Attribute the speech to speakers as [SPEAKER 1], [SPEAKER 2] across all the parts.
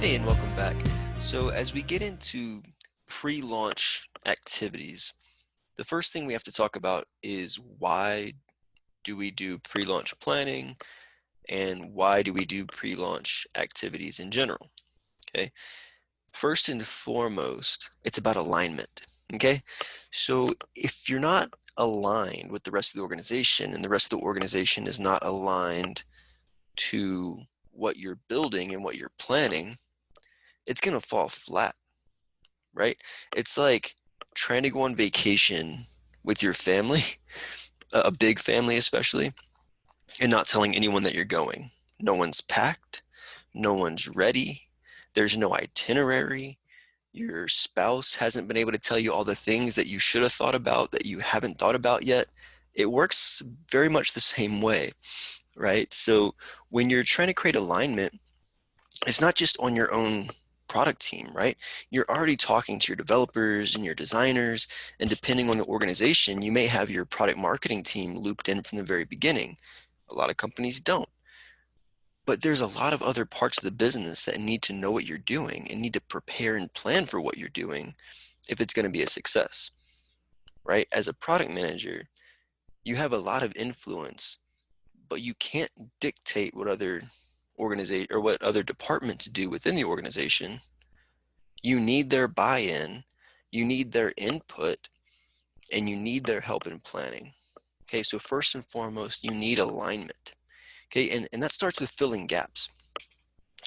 [SPEAKER 1] Hey, and welcome back. So, as we get into pre-launch activities, the first thing we have to talk about is why do we do pre-launch planning and why do we do pre-launch activities in general? Okay. First and foremost, it's about alignment. Okay. So, if you're not aligned with the rest of the organization and the rest of the organization is not aligned to what you're building and what you're planning, it's going to fall flat, right? It's like trying to go on vacation with your family, a big family especially, and not telling anyone that you're going. No one's packed, no one's ready, there's no itinerary. Your spouse hasn't been able to tell you all the things that you should have thought about that you haven't thought about yet. It works very much the same way, right? So when you're trying to create alignment, it's not just on your own product team, right? You're already talking to your developers and your designers, and depending on the organization, you may have your product marketing team looped in from the very beginning. A lot of companies don't. But there's a lot of other parts of the business that need to know what you're doing and need to prepare and plan for what you're doing if it's going to be a success, right? As a product manager, you have a lot of influence, but you can't dictate what other organization or what other departments do within the organization. You need their buy-in, you need their input, and you need their help in planning. Okay, so first and foremost, you need alignment. Okay, and that starts with filling gaps.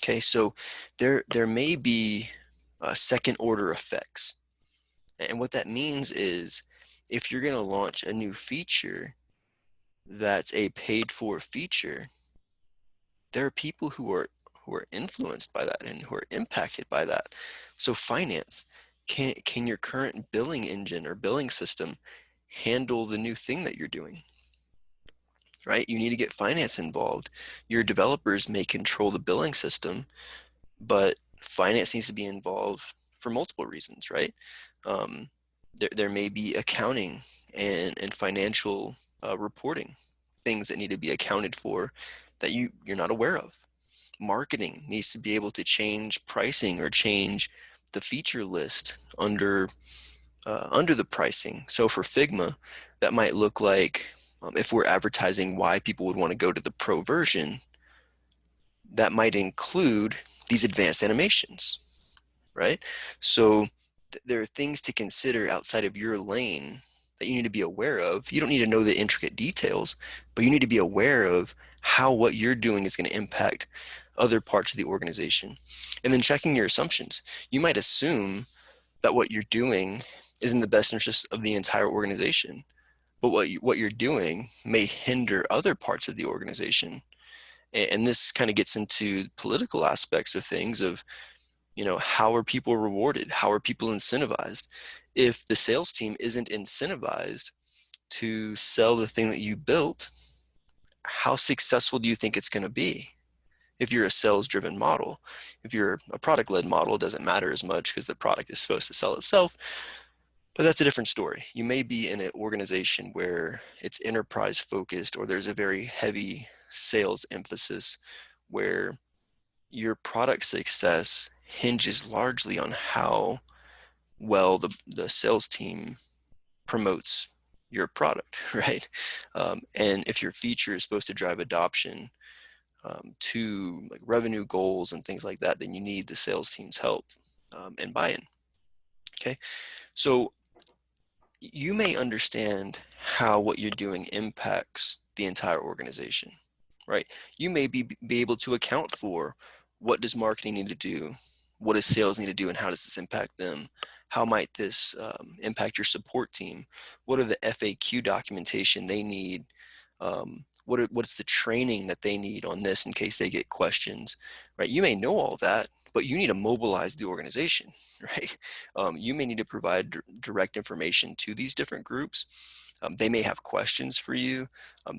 [SPEAKER 1] Okay, so there may be second order effects. And what that means is if you're going to launch a new feature that's a paid for feature, there are people who are influenced by that and who are impacted by that. So finance, can your current billing engine or billing system handle the new thing that you're doing? Right? You need to get finance involved. Your developers may control the billing system, but finance needs to be involved for multiple reasons, right? Um, there may be accounting and financial reporting things that need to be accounted for that you're not aware of. Marketing needs to be able to change pricing or change the feature list under the pricing. So for Figma, that might look like if we're advertising why people would want to go to the pro version, that might include these advanced animations, right? So there are things to consider outside of your lane that you need to be aware of. You don't need to know the intricate details, but you need to be aware of how what you're doing is going to impact other parts of the organization. And then checking your assumptions. You might assume that what you're doing is in the best interest of the entire organization, but what you're doing may hinder other parts of the organization. And this kind of gets into political aspects of things of, how are people rewarded? How are people incentivized? If the sales team isn't incentivized to sell the thing that you built, how successful do you think it's going to be? If you're a sales driven model, if you're a product led model, it doesn't matter as much because the product is supposed to sell itself. But that's a different story. You may be in an organization where it's enterprise focused or there's a very heavy sales emphasis where your product success hinges largely on how well the sales team promotes your product, right? And if your feature is supposed to drive adoption to like revenue goals and things like that, then you need the sales team's help and buy-in. Okay, so you may understand how what you're doing impacts the entire organization, right? You may be able to account for what does marketing need to do, what does sales need to do, and how does this impact them? How might this impact your support team? What are the FAQ documentation they need? What's the training that they need on this in case they get questions, right? You may know all that, but you need to mobilize the organization, right? You may need to provide direct information to these different groups. They may have questions for you.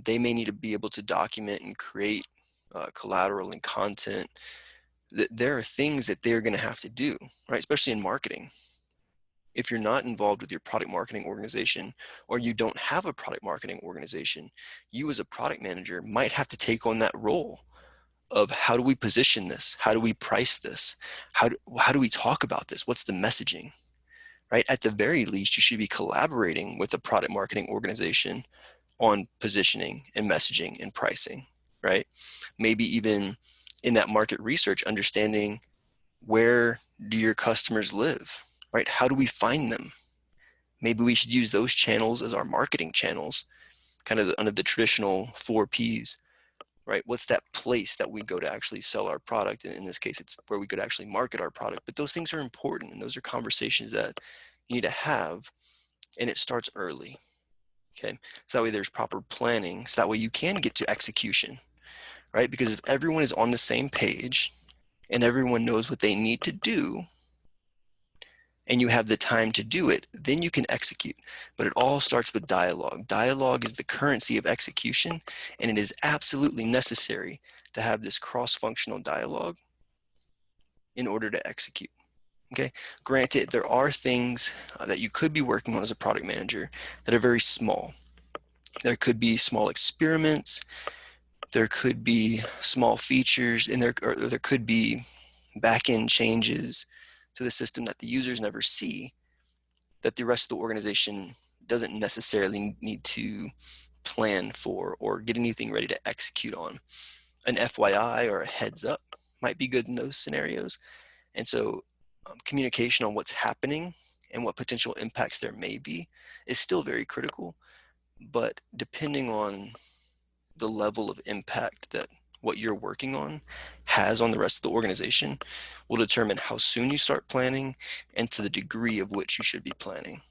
[SPEAKER 1] They may need to be able to document and create collateral and content. There are things that they're going to have to do, right? Especially in marketing. If you're not involved with your product marketing organization or you don't have a product marketing organization, you as a product manager might have to take on that role of how do we position this? How do we price this? How do we talk about this? What's the messaging, right? At the very least, you should be collaborating with a product marketing organization on positioning and messaging and pricing, right? Maybe even in that market research, understanding where do your customers live, right? How do we find them? Maybe we should use those channels as our marketing channels, kind of under the traditional 4Ps, right? What's that place that we go to actually sell our product? And in this case, it's where we could actually market our product. But those things are important, and those are conversations that you need to have, and it starts early. Okay, so that way there's proper planning, so that way you can get to execution, right? Because if everyone is on the same page and everyone knows what they need to do, and you have the time to do it, then you can execute. But it all starts with dialogue. Dialogue is the currency of execution, and it is absolutely necessary to have this cross-functional dialogue in order to execute. Okay, granted, there are things that you could be working on as a product manager that are very small. There could be small experiments, there could be small features, and there could be back-end changes to the system that the users never see, that the rest of the organization doesn't necessarily need to plan for or get anything ready to execute on. An FYI or a heads up might be good in those scenarios. And so communication on what's happening and what potential impacts there may be is still very critical. But depending on the level of impact that what you're working on has on the rest of the organization will determine how soon you start planning and to the degree of which you should be planning.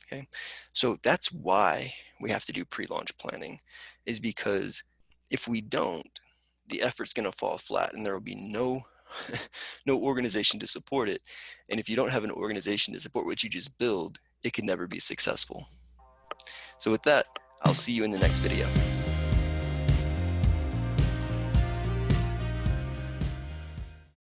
[SPEAKER 1] Okay, so that's why we have to do pre-launch planning, is because if we don't, the effort's going to fall flat and there will be no no organization to support it. And if you don't have an organization to support what you just build, it can never be successful. So with that, I'll see you in the next video.